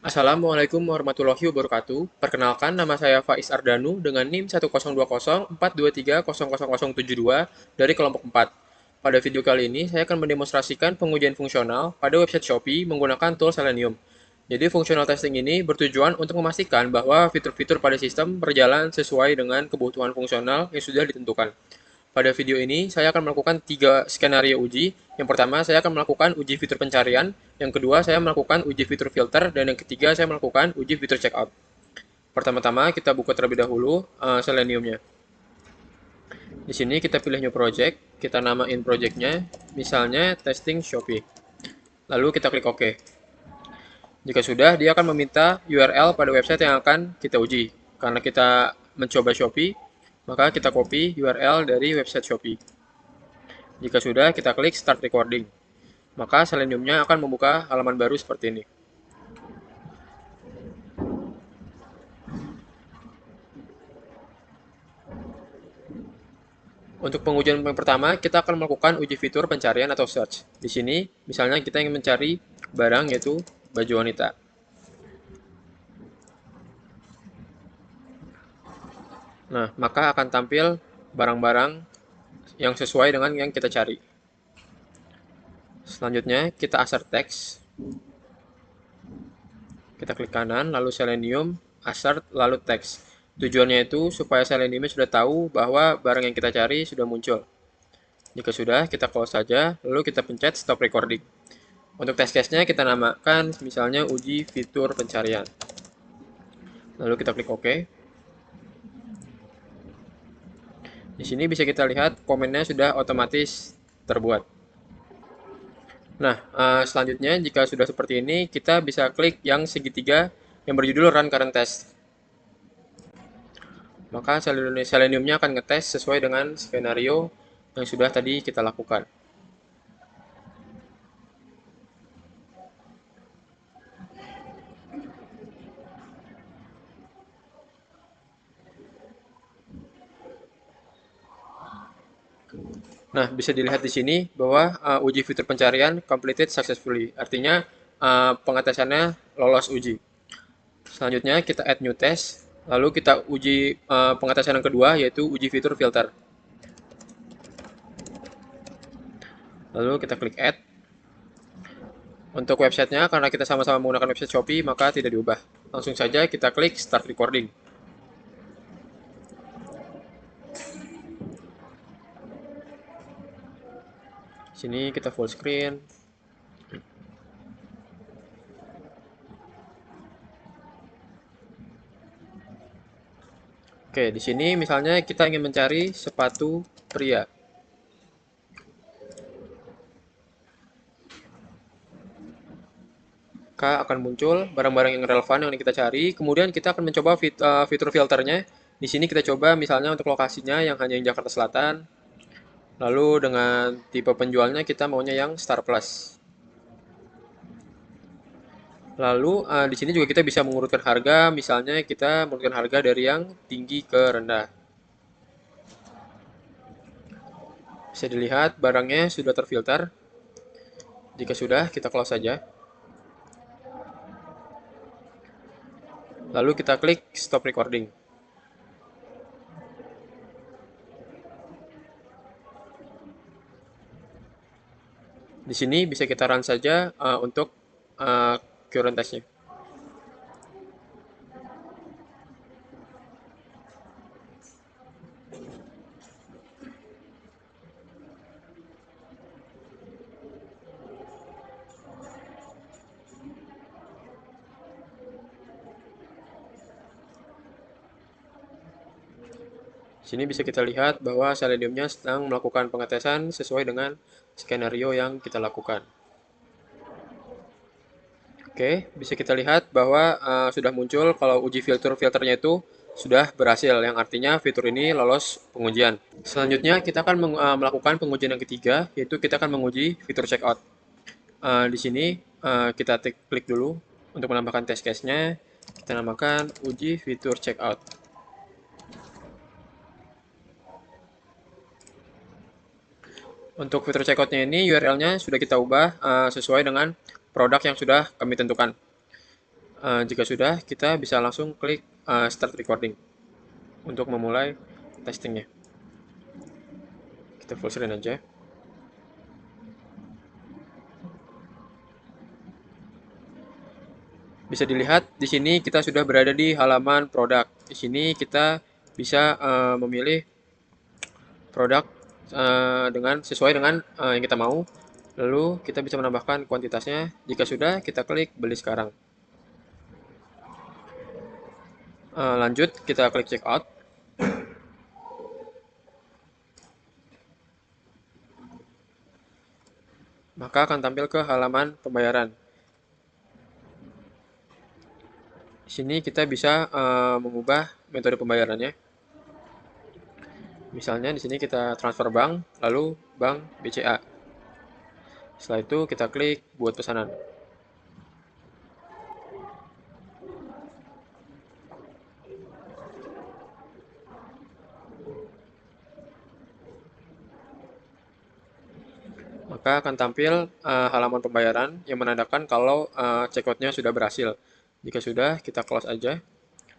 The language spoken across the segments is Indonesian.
Assalamualaikum warahmatullahi wabarakatuh. Perkenalkan, nama saya Faiz Ardanu dengan NIM 1020423000072 dari kelompok 4. Pada video kali ini, saya akan mendemonstrasikan pengujian fungsional pada website Shopee menggunakan tool Selenium. Jadi, fungsional testing ini bertujuan untuk memastikan bahwa fitur-fitur pada sistem berjalan sesuai dengan kebutuhan fungsional yang sudah ditentukan. Pada video ini, saya akan melakukan 3 skenario uji. Yang pertama, saya akan melakukan uji fitur pencarian. Yang kedua, saya melakukan uji fitur filter. Dan yang ketiga, saya melakukan uji fitur checkout. Pertama-tama, kita buka terlebih dahulu Selenium-nya. Di sini kita pilih new project. Kita namain project-nya, misalnya testing Shopee. Lalu kita klik OK. Jika sudah, dia akan meminta URL pada website yang akan kita uji. Karena kita mencoba Shopee, maka kita copy URL dari website Shopee. Jika sudah, kita klik Start Recording. Maka Selenium-nya akan membuka halaman baru seperti ini. Untuk pengujian yang pertama, kita akan melakukan uji fitur pencarian atau search. Di sini, misalnya kita ingin mencari barang yaitu baju wanita. Nah, maka akan tampil barang-barang yang sesuai dengan yang kita cari. Selanjutnya, kita assert text. Kita klik kanan, lalu Selenium, assert, lalu text. Tujuannya itu supaya Selenium sudah tahu bahwa barang yang kita cari sudah muncul. Jika sudah, kita close saja, lalu kita pencet stop recording. Untuk test case-nya kita namakan misalnya uji fitur pencarian. Lalu kita klik OK. Di sini bisa kita lihat komennya sudah otomatis terbuat. Nah, selanjutnya jika sudah seperti ini, kita bisa klik yang segitiga yang berjudul Run Current Test. Maka Selenium-nya akan ngetes sesuai dengan skenario yang sudah tadi kita lakukan. Nah, bisa dilihat di sini bahwa uji fitur pencarian completed successfully. Artinya pengetesannya lolos uji. Selanjutnya kita add new test. Lalu kita uji pengetesan yang kedua yaitu uji fitur filter. Lalu kita klik add. Untuk websitenya, karena kita sama-sama menggunakan website Shopee, maka tidak diubah. Langsung saja kita klik start recording. Sini kita full screen. Oke, di sini misalnya kita ingin mencari sepatu pria. Maka akan muncul barang-barang yang relevan yang kita cari. Kemudian kita akan mencoba fitur filternya. Di sini kita coba misalnya untuk lokasinya yang hanya yang Jakarta Selatan. Lalu dengan tipe penjualnya kita maunya yang Star Plus. Lalu di sini juga kita bisa mengurutkan harga, misalnya kita mengurutkan harga dari yang tinggi ke rendah. Bisa dilihat barangnya sudah terfilter. Jika sudah, kita close saja. Lalu kita klik stop recording. Di sini bisa kita run saja untuk current test-nya. Sini bisa kita lihat bahwa Selenium-nya sedang melakukan pengetesan sesuai dengan skenario yang kita lakukan. Oke, bisa kita lihat bahwa sudah muncul kalau uji filternya itu sudah berhasil, yang artinya fitur ini lolos pengujian. Selanjutnya kita akan melakukan pengujian yang ketiga, yaitu kita akan menguji fitur checkout. Di sini kita klik dulu untuk menambahkan test case-nya. Kita namakan uji fitur checkout. Untuk fitur checkout-nya ini URL-nya sudah kita ubah sesuai dengan produk yang sudah kami tentukan. Jika sudah, kita bisa langsung klik start recording untuk memulai testingnya. Kita full screen aja. Bisa dilihat di sini kita sudah berada di halaman produk. Di sini kita bisa memilih produk dengan sesuai dengan yang kita mau. Lalu kita bisa menambahkan kuantitasnya. Jika sudah, kita klik beli sekarang. Lanjut, kita klik checkout. Maka akan tampil ke halaman pembayaran. Di sini kita bisa mengubah metode pembayarannya. Misalnya di sini kita transfer bank, lalu bank BCA. Setelah itu kita klik buat pesanan. Maka akan tampil halaman pembayaran yang menandakan kalau checkout-nya sudah berhasil. Jika sudah, kita close aja.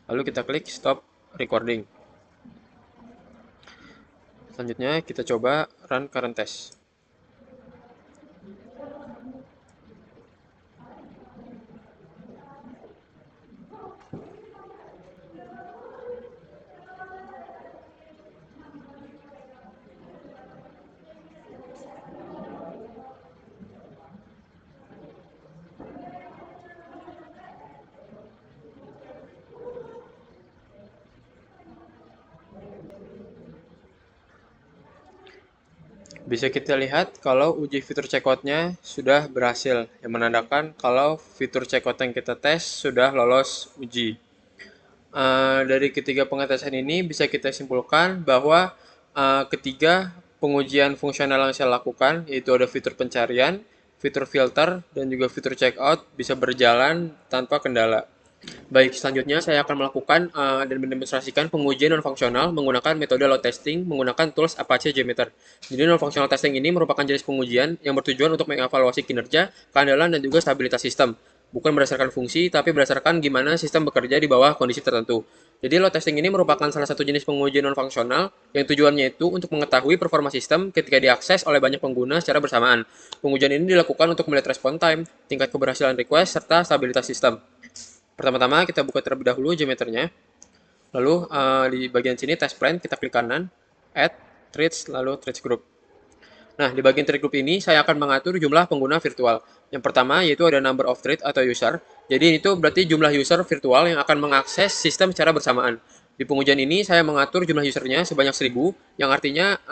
Lalu kita klik stop recording. Selanjutnya kita coba run current test. Bisa kita lihat kalau uji fitur checkout-nya sudah berhasil, yang menandakan kalau fitur checkout yang kita tes sudah lolos uji. Dari ketiga pengetesan ini bisa kita simpulkan bahwa ketiga pengujian fungsional yang saya lakukan, yaitu ada fitur pencarian, fitur filter, dan juga fitur checkout bisa berjalan tanpa kendala. Baik, selanjutnya saya akan melakukan dan mendemonstrasikan pengujian non-fungsional menggunakan metode load testing menggunakan tools Apache JMeter. Jadi non-functional testing ini merupakan jenis pengujian yang bertujuan untuk mengevaluasi kinerja, keandalan, dan juga stabilitas sistem. Bukan berdasarkan fungsi, tapi berdasarkan gimana sistem bekerja di bawah kondisi tertentu. Jadi load testing ini merupakan salah satu jenis pengujian non-fungsional yang tujuannya itu untuk mengetahui performa sistem ketika diakses oleh banyak pengguna secara bersamaan. Pengujian ini dilakukan untuk melihat respon time, tingkat keberhasilan request, serta stabilitas sistem. Pertama-tama kita buka terlebih dahulu JMeternya. Lalu di bagian sini test plan kita klik kanan, add, threads, lalu threads group. Nah, di bagian thread group ini saya akan mengatur jumlah pengguna virtual. Yang pertama yaitu ada number of thread atau user. Jadi itu berarti jumlah user virtual yang akan mengakses sistem secara bersamaan. Di pengujian ini saya mengatur jumlah usernya sebanyak 1000, yang artinya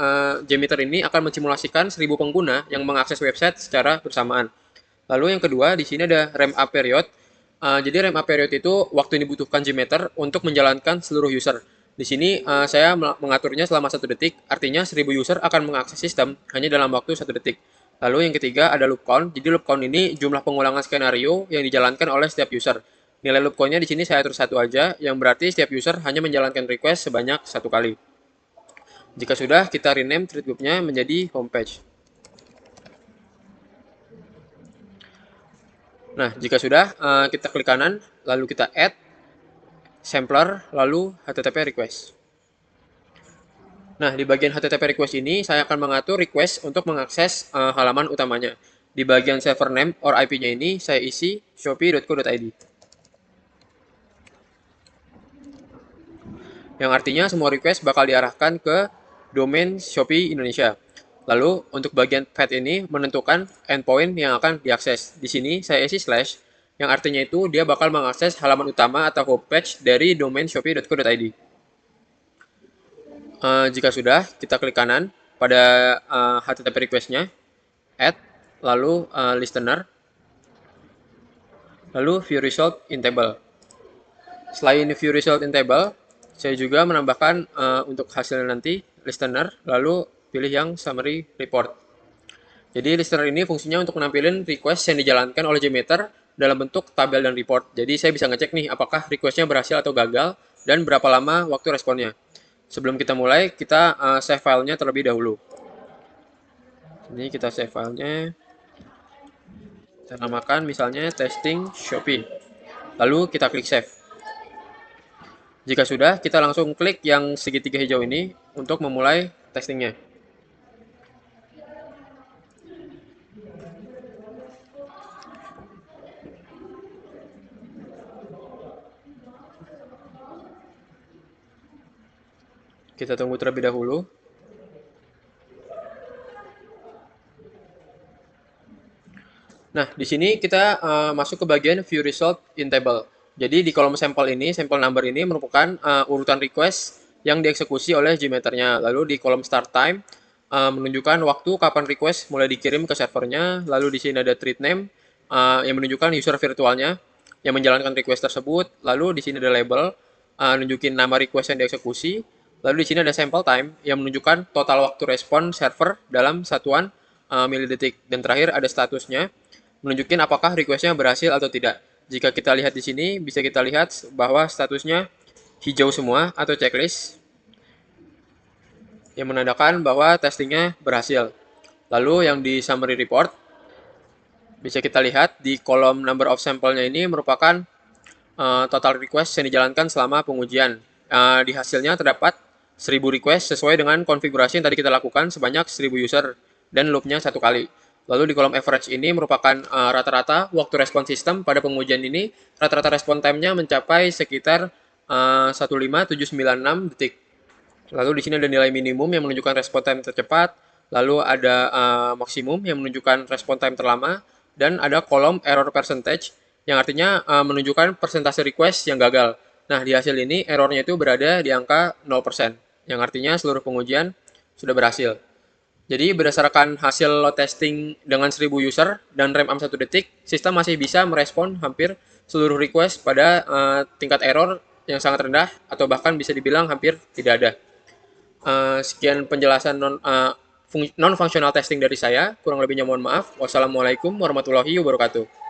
JMeter ini akan mensimulasikan 1000 pengguna yang mengakses website secara bersamaan. Lalu yang kedua, di sini ada ramp up period. Jadi ramp up period itu waktu yang dibutuhkan JMeter untuk menjalankan seluruh user. Di sini saya mengaturnya selama 1 detik, artinya 1000 user akan mengakses sistem hanya dalam waktu 1 detik. Lalu yang ketiga ada loop count. Jadi loop count ini jumlah pengulangan skenario yang dijalankan oleh setiap user. Nilai loop count-nya di sini saya atur 1 aja, yang berarti setiap user hanya menjalankan request sebanyak 1 kali. Jika sudah, kita rename thread group-nya menjadi homepage. Nah, jika sudah, kita klik kanan, lalu kita add, sampler, lalu HTTP request. Nah, di bagian HTTP request ini, saya akan mengatur request untuk mengakses halaman utamanya. Di bagian server name or IP-nya ini, saya isi shopee.co.id. Yang artinya semua request bakal diarahkan ke domain Shopee Indonesia. Lalu untuk bagian path ini menentukan endpoint yang akan diakses. Di sini saya isi slash, yang artinya itu dia bakal mengakses halaman utama atau homepage dari domain shopee.co.id. Jika sudah, kita klik kanan pada HTTP request-nya, add, lalu listener, lalu view result in table. Selain view result in table, saya juga menambahkan untuk hasilnya nanti listener, lalu pilih yang summary report. Jadi listener ini fungsinya untuk menampilkan request yang dijalankan oleh JMeter dalam bentuk tabel dan report. Jadi saya bisa ngecek nih apakah requestnya berhasil atau gagal dan berapa lama waktu responnya. Sebelum kita mulai, kita save filenya terlebih dahulu. Ini kita save filenya. Kita namakan misalnya testing Shopee. lalu kita klik save. Jika sudah, kita langsung klik yang segitiga hijau ini untuk memulai testingnya. Kita tunggu terlebih dahulu. Nah, di sini kita masuk ke bagian View Result in Table. Jadi di kolom sampel ini, sampel number ini merupakan urutan request yang dieksekusi oleh Gmeter-nya. Lalu di kolom Start Time menunjukkan waktu kapan request mulai dikirim ke servernya. Lalu di sini ada Thread Name yang menunjukkan user virtualnya yang menjalankan request tersebut. Lalu di sini ada label nunjukin nama request yang dieksekusi. Lalu di sini ada sample time yang menunjukkan total waktu respon server dalam satuan milidetik. Dan terakhir ada statusnya menunjukkan apakah requestnya berhasil atau tidak. Jika kita lihat di sini, bisa kita lihat bahwa statusnya hijau semua atau checklist yang menandakan bahwa testingnya berhasil. Lalu yang di summary report, bisa kita lihat di kolom number of sample-nya ini merupakan total request yang dijalankan selama pengujian. Di hasilnya terdapat 1000 request sesuai dengan konfigurasi yang tadi kita lakukan sebanyak 1000 user dan loop-nya 1 kali. Lalu di kolom average ini merupakan rata-rata waktu respon sistem pada pengujian ini. Rata-rata respon time-nya mencapai sekitar 15796 detik. Lalu di sini ada nilai minimum yang menunjukkan respon time tercepat. Lalu ada maksimum yang menunjukkan respon time terlama. Dan ada kolom error percentage yang artinya menunjukkan persentase request yang gagal. Nah, di hasil ini errornya itu berada di angka 0%. Yang artinya seluruh pengujian sudah berhasil. Jadi berdasarkan hasil load testing dengan 1000 user dan RAM 1 detik, sistem masih bisa merespon hampir seluruh request pada tingkat error yang sangat rendah atau bahkan bisa dibilang hampir tidak ada. Sekian penjelasan non-functional testing dari saya, kurang lebihnya mohon maaf. Wassalamualaikum warahmatullahi wabarakatuh.